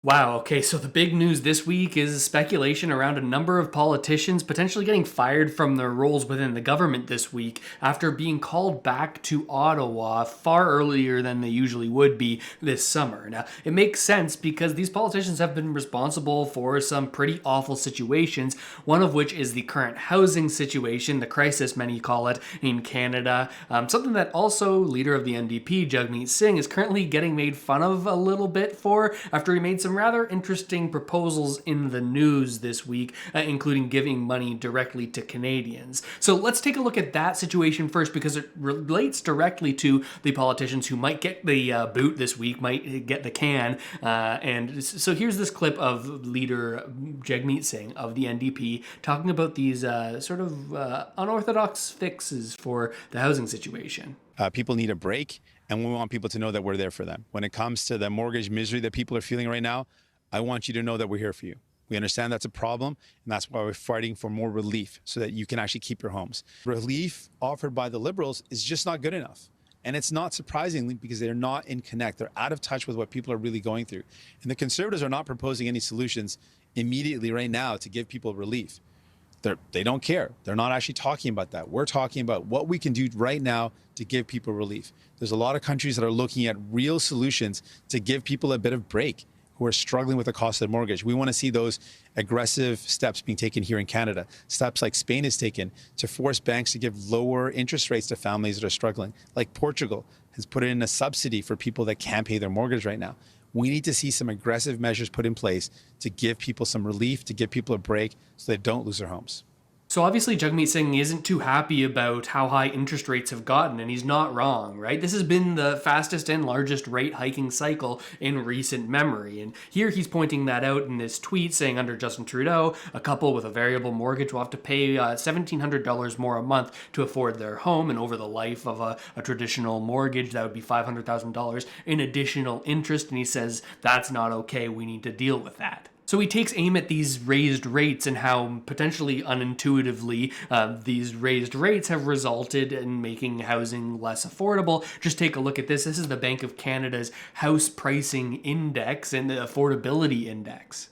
Wow, okay, so the big news this week is speculation around a number of politicians potentially getting fired from their roles within the government this week after being called back to Ottawa far earlier than they usually would be this summer. Now, it makes sense because these politicians have been responsible for some pretty awful situations, one of which is the current housing situation, the crisis many call it, in Canada. Something that also leader of the NDP, Jagmeet Singh, is currently getting made fun of a little bit for after he made some rather interesting proposals in the news this week, including giving money directly to Canadians. So let's take a look at that situation first because it relates directly to the politicians who might get the boot this week, might get the can. And so here's this clip of leader Jagmeet Singh of the NDP talking about these sort of unorthodox fixes for the housing situation. People need a break, and we want people to know that we're there for them. When it comes to the mortgage misery that people are feeling right now, I want you to know that we're here for you. We understand that's a problem, and that's why we're fighting for more relief so that you can actually keep your homes. Relief offered by the Liberals is just not good enough. And it's not surprisingly because they're not in connect. They're out of touch with what people are really going through. And the Conservatives are not proposing any solutions immediately right now to give people relief. They don't care. They're not actually talking about that. We're talking about what we can do right now to give people relief. There's a lot of countries that are looking at real solutions to give people a bit of break who are struggling with the cost of the mortgage. We want to see those aggressive steps being taken here in Canada. Steps like Spain has taken to force banks to give lower interest rates to families that are struggling. Like Portugal has put in a subsidy for people that can't pay their mortgage right now. We need to see some aggressive measures put in place to give people some relief, to give people a break so they don't lose their homes. So obviously Jagmeet Singh isn't too happy about how high interest rates have gotten, and he's not wrong, right? This has been the fastest and largest rate hiking cycle in recent memory. And here he's pointing that out in this tweet saying under Justin Trudeau, a couple with a variable mortgage will have to pay $1,700 more a month to afford their home, and over the life of a traditional mortgage, that would be $500,000 in additional interest. And he says, that's not okay, we need to deal with that. So he takes aim at these raised rates and how potentially unintuitively these raised rates have resulted in making housing less affordable. Just take a look at this. This is the Bank of Canada's house pricing index and the affordability index.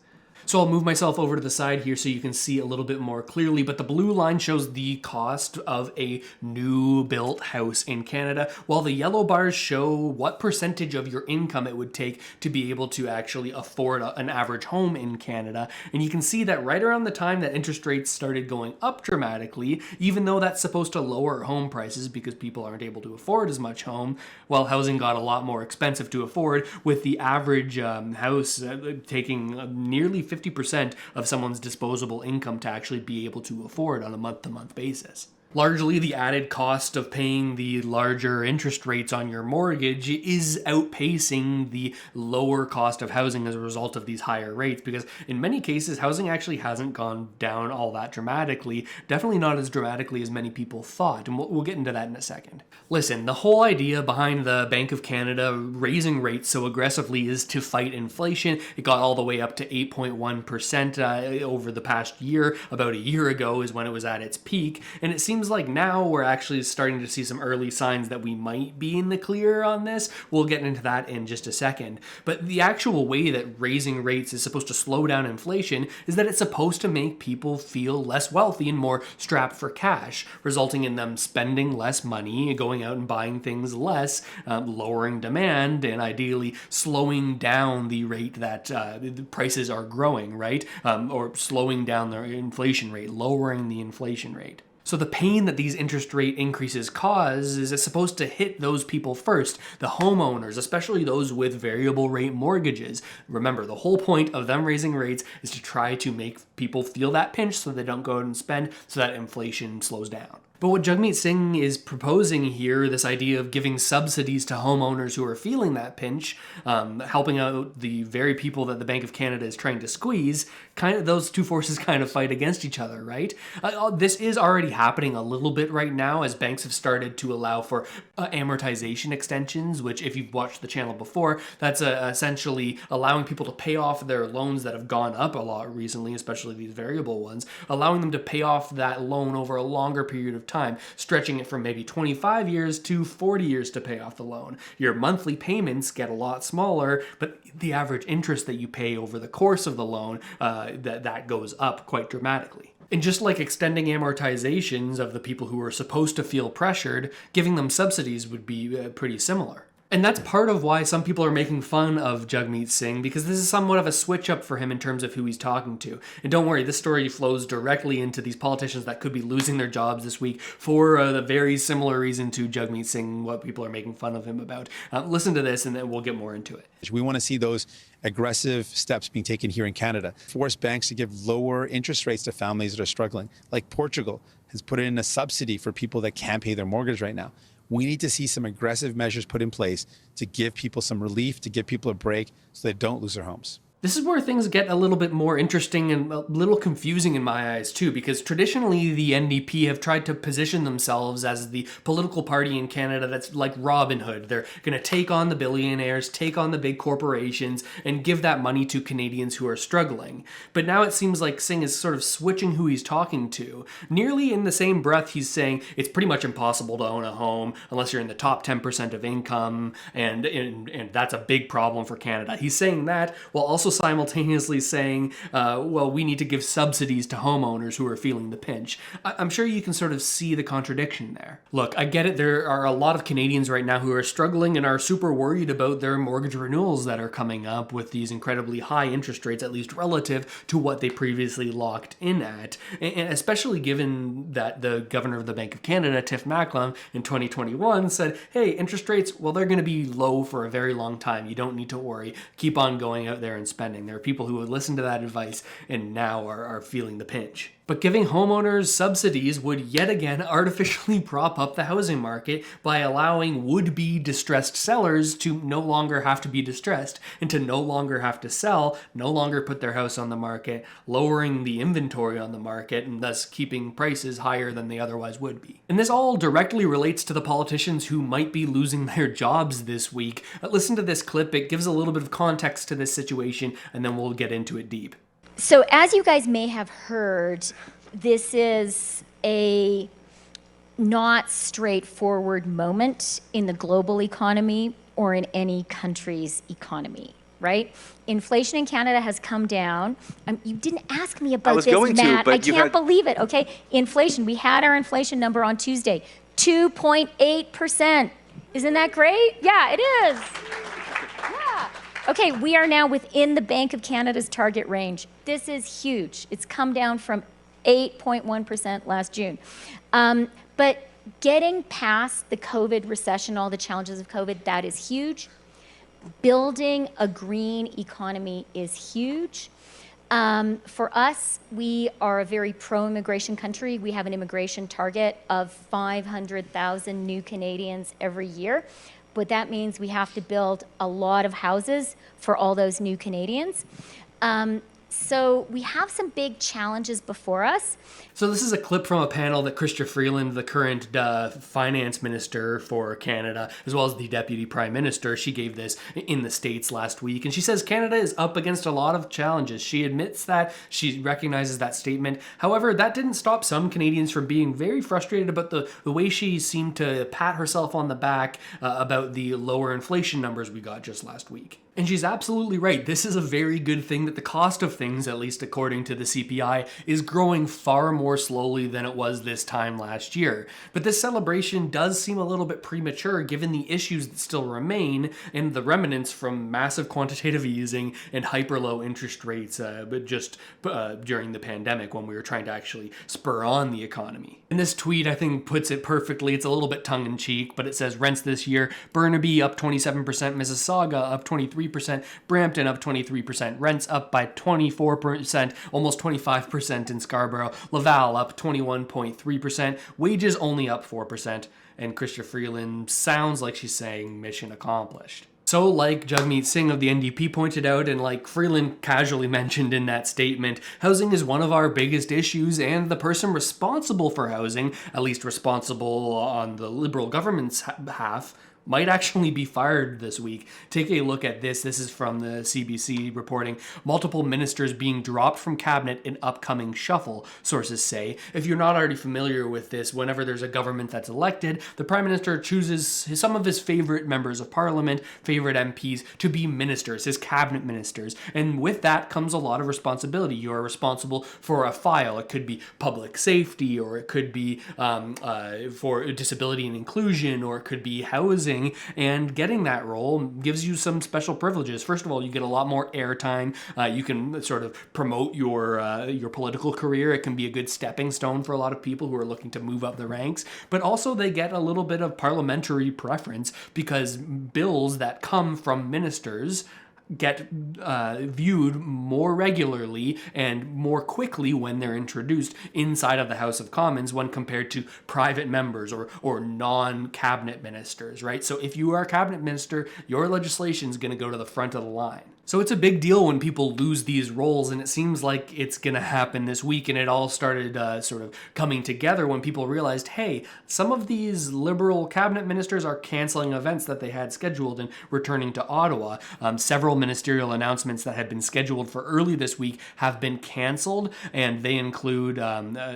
So I'll move myself over to the side here so you can see a little bit more clearly, but the blue line shows the cost of a new built house in Canada, while the yellow bars show what percentage of your income it would take to be able to actually afford an average home in Canada. And you can see that right around the time that interest rates started going up dramatically, even though that's supposed to lower home prices because people aren't able to afford as much home, well, housing got a lot more expensive to afford, with the average house taking nearly 50% of someone's disposable income to actually be able to afford on a month-to-month basis. Largely, the added cost of paying the larger interest rates on your mortgage is outpacing the lower cost of housing as a result of these higher rates, because in many cases, housing actually hasn't gone down all that dramatically, definitely not as dramatically as many people thought, and we'll get into that in a second. Listen, the whole idea behind the Bank of Canada raising rates so aggressively is to fight inflation. It got all the way up to 8.1% over the past year. About a year ago is when it was at its peak, and it seems like now we're actually starting to see some early signs that we might be in the clear on this. We'll get into that in just a second. But the actual way that raising rates is supposed to slow down inflation is that it's supposed to make people feel less wealthy and more strapped for cash, resulting in them spending less money, going out and buying things less, lowering demand, and ideally slowing down the rate that the prices are growing, right? Or slowing down the inflation rate, lowering the inflation rate. So the pain that these interest rate increases cause is supposed to hit those people first, the homeowners, especially those with variable rate mortgages. Remember, the whole point of them raising rates is to try to make people feel that pinch so they don't go out and spend, so that inflation slows down. But what Jagmeet Singh is proposing here, this idea of giving subsidies to homeowners who are feeling that pinch, helping out the very people that the Bank of Canada is trying to squeeze, those two forces kind of fight against each other, right? This is already happening a little bit right now as banks have started to allow for amortization extensions, which if you've watched the channel before, that's essentially allowing people to pay off their loans that have gone up a lot recently, especially these variable ones, allowing them to pay off that loan over a longer period of time, stretching it from maybe 25 years to 40 years to pay off the loan. Your monthly payments get a lot smaller, but the average interest that you pay over the course of the loan, that goes up quite dramatically. And just like extending amortizations of the people who are supposed to feel pressured, giving them subsidies would be pretty similar. And that's part of why some people are making fun of Jagmeet Singh, because this is somewhat of a switch up for him in terms of who he's talking to. And don't worry, this story flows directly into these politicians that could be losing their jobs this week for the very similar reason to Jagmeet Singh, what people are making fun of him about. Listen to this and then we'll get more into it. We want to see those aggressive steps being taken here in Canada. Force banks to give lower interest rates to families that are struggling. Like Portugal has put in a subsidy for people that can't pay their mortgage right now. We need to see some aggressive measures put in place to give people some relief, to give people a break so they don't lose their homes. This is where things get a little bit more interesting and a little confusing in my eyes too, because traditionally the NDP have tried to position themselves as the political party in Canada that's like Robin Hood. They're going to take on the billionaires, take on the big corporations, and give that money to Canadians who are struggling. But now it seems like Singh is sort of switching who he's talking to. Nearly in the same breath, he's saying it's pretty much impossible to own a home unless you're in the top 10% of income, and that's a big problem for Canada. He's saying that while also simultaneously saying, well, we need to give subsidies to homeowners who are feeling the pinch. I'm sure you can sort of see the contradiction there. Look, I get it. There are a lot of Canadians right now who are struggling and are super worried about their mortgage renewals that are coming up with these incredibly high interest rates, at least relative to what they previously locked in at. And especially given that the governor of the Bank of Canada, Tiff Macklem, in 2021 said, hey, interest rates, well, they're going to be low for a very long time. You don't need to worry. Keep on going out there and spending. There are people who would listen to that advice and now are feeling the pinch. But giving homeowners subsidies would yet again artificially prop up the housing market by allowing would-be distressed sellers to no longer have to be distressed and to no longer have to sell, no longer put their house on the market, lowering the inventory on the market and thus keeping prices higher than they otherwise would be. And this all directly relates to the politicians who might be losing their jobs this week. Listen to this clip. It gives a little bit of context to this situation and then we'll get into it deep. So as you guys may have heard, this is a not straightforward moment in the global economy or in any country's economy, right? Inflation in Canada has come down. You didn't ask me about this, Matt. I can't believe it, okay? Inflation, we had our inflation number on Tuesday, 2.8%. Isn't that great? Yeah, it is. Yeah. Okay, we are now within the Bank of Canada's target range. This is huge. It's come down from 8.1% last June. But getting past the COVID recession, all the challenges of COVID, that is huge. Building a green economy is huge. For us, we are a very pro-immigration country. We have an immigration target of 500,000 new Canadians every year. But that means we have to build a lot of houses for all those new Canadians. So we have some big challenges before us. So this is a clip from a panel that Chrystia Freeland, the current finance minister for Canada, as well as the deputy prime minister, she gave this in the States last week. And she says Canada is up against a lot of challenges. She admits that. She recognizes that statement. However, that didn't stop some Canadians from being very frustrated about the way she seemed to pat herself on the back about the lower inflation numbers we got just last week. And she's absolutely right. This is a very good thing that the cost of things, at least according to the CPI, is growing far more slowly than it was this time last year. But this celebration does seem a little bit premature given the issues that still remain and the remnants from massive quantitative easing and hyper low interest rates during the pandemic when we were trying to actually spur on the economy. And this tweet, I think, puts it perfectly. It's a little bit tongue-in-cheek, but it says rents this year, Burnaby up 27%, Mississauga up 23%, Brampton up 23%, rents up by 24%, almost 25% in Scarborough, Laval up 21.3%, wages only up 4%, and Chrystia Freeland sounds like she's saying mission accomplished. So like Jagmeet Singh of the NDP pointed out, and like Freeland casually mentioned in that statement, housing is one of our biggest issues, and the person responsible for housing, at least responsible on the Liberal government's half, might actually be fired this week. Take a look at this. This is from the CBC reporting. Multiple ministers being dropped from cabinet in upcoming shuffle, sources say. If you're not already familiar with this, whenever there's a government that's elected, the Prime Minister chooses some of his favorite members of Parliament, favorite MPs, to be ministers, his cabinet ministers. And with that comes a lot of responsibility. You are responsible for a file. It could be public safety, or it could be for disability and inclusion, or it could be housing. And getting that role gives you some special privileges. First of all, you get a lot more airtime. You can sort of promote your political career. It can be a good stepping stone for a lot of people who are looking to move up the ranks. But also they get a little bit of parliamentary preference, because bills that come from ministers get viewed more regularly and more quickly when they're introduced inside of the House of Commons when compared to private members or non-cabinet ministers, right? So if you are a cabinet minister, your legislation is going to go to the front of the line. So it's a big deal when people lose these roles, and it seems like it's going to happen this week. And it all started sort of coming together when people realized, hey, some of these Liberal cabinet ministers are canceling events that they had scheduled and returning to Ottawa. Several ministerial announcements that had been scheduled for early this week have been canceled, and they include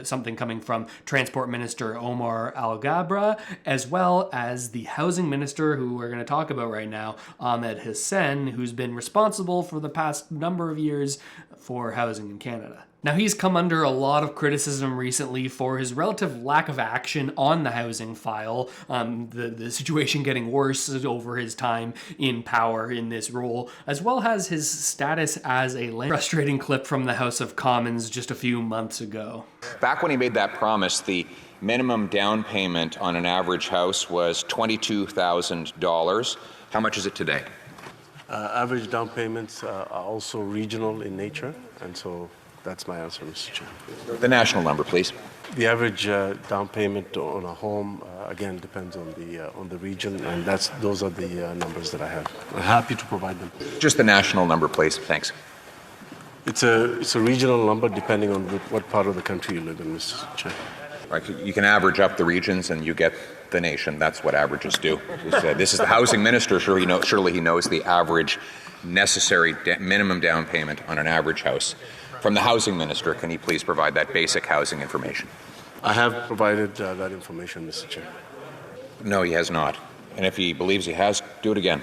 something coming from Transport Minister Omar Al-Gabra, as well as the Housing Minister, who we're going to talk about right now, Ahmed Hussein, who's been responsible for the past number of years for housing in Canada. Now, he's come under a lot of criticism recently for his relative lack of action on the housing file, the situation getting worse over his time in power in this role, as well as his status as a frustrating clip from the House of Commons just a few months ago. Back when he made that promise, the minimum down payment on an average house was $22,000. How much is it today? Average down payments are also regional in nature, and so that's my answer, Mr. Chair. The national number, please. The average down payment on a home, again, depends on the region, and those are the numbers that I have. I'm happy to provide them. Just the national number, please. Thanks. It's a regional number depending on what part of the country you live in, Mr. Chair. Right, you can average up the regions and you get the nation. That's what averages do. This is the housing minister. Surely he knows the average necessary minimum down payment on an average house. From the housing minister, can he please provide that basic housing information? I have provided that information, Mr. Chair. No, he has not. And if he believes he has, do it again.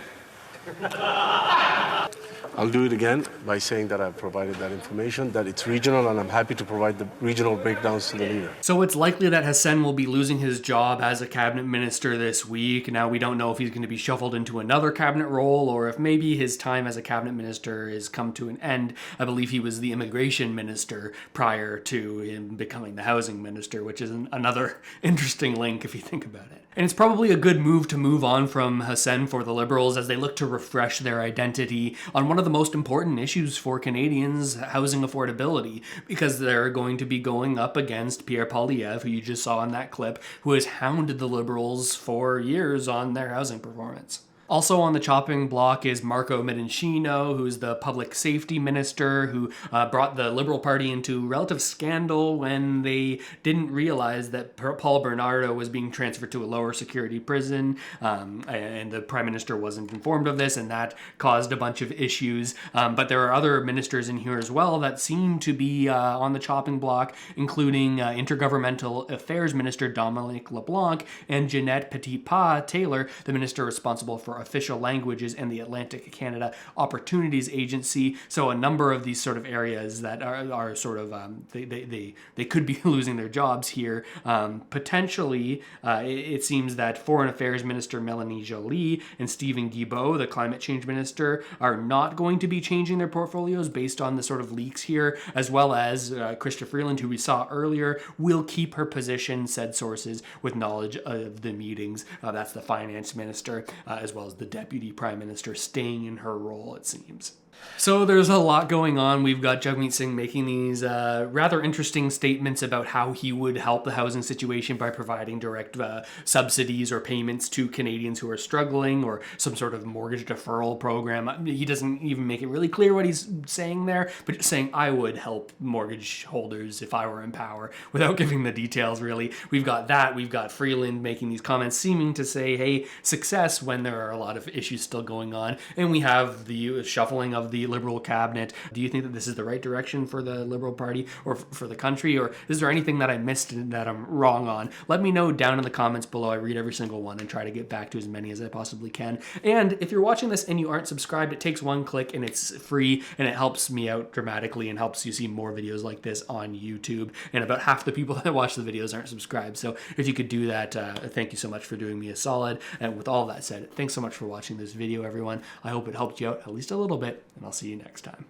I'll do it again by saying that I've provided that information, that it's regional, and I'm happy to provide the regional breakdowns to the leader. So it's likely that Hussein will be losing his job as a cabinet minister this week. Now, we don't know if he's going to be shuffled into another cabinet role, or if maybe his time as a cabinet minister has come to an end. I believe he was the immigration minister prior to him becoming the housing minister, which is another interesting link if you think about it. And it's probably a good move to move on from Hussein for the Liberals as they look to refresh their identity on one of the most important issues for Canadians, housing affordability, because they're going to be going up against Pierre Poilievre, who you just saw in that clip, who has hounded the Liberals for years on their housing performance. Also on the chopping block is Marco Mendicino, who's the public safety minister, who brought the Liberal Party into relative scandal when they didn't realize that Paul Bernardo was being transferred to a lower security prison, and the Prime Minister wasn't informed of this, and that caused a bunch of issues. But there are other ministers in here as well that seem to be on the chopping block, including Intergovernmental Affairs Minister Dominic LeBlanc and Jeanette Petitpas-Taylor, the minister responsible for official languages and the Atlantic Canada Opportunities Agency. So a number of these sort of areas that are sort of, they could be losing their jobs here. Potentially, it seems that Foreign Affairs Minister Melanie Joly and Stephen Guilbeault, the Climate Change Minister, are not going to be changing their portfolios based on the sort of leaks here, as well as Chrystia Freeland, who we saw earlier, will keep her position, said sources, with knowledge of the meetings. That's the Finance Minister, as well as the Deputy Prime Minister, staying in her role, it seems. So there's a lot going on. We've got Jagmeet Singh making these rather interesting statements about how he would help the housing situation by providing direct subsidies or payments to Canadians who are struggling, or some sort of mortgage deferral program. He doesn't even make it really clear what he's saying there, but just saying, I would help mortgage holders if I were in power, without giving the details really. We've got that. We've got Freeland making these comments seeming to say, hey, success, when there are a lot of issues still going on. And we have the shuffling of the Liberal cabinet. Do you think that this is the right direction for the Liberal Party or for the country? Or is there anything that I missed that I'm wrong on? Let me know down in the comments below. I read every single one and try to get back to as many as I possibly can. And if you're watching this and you aren't subscribed, it takes one click and it's free, and it helps me out dramatically and helps you see more videos like this on YouTube. And about half the people that watch the videos aren't subscribed. So if you could do that, thank you so much for doing me a solid. And with all that said, thanks so much for watching this video, everyone. I hope it helped you out at least a little bit, and I'll see you next time.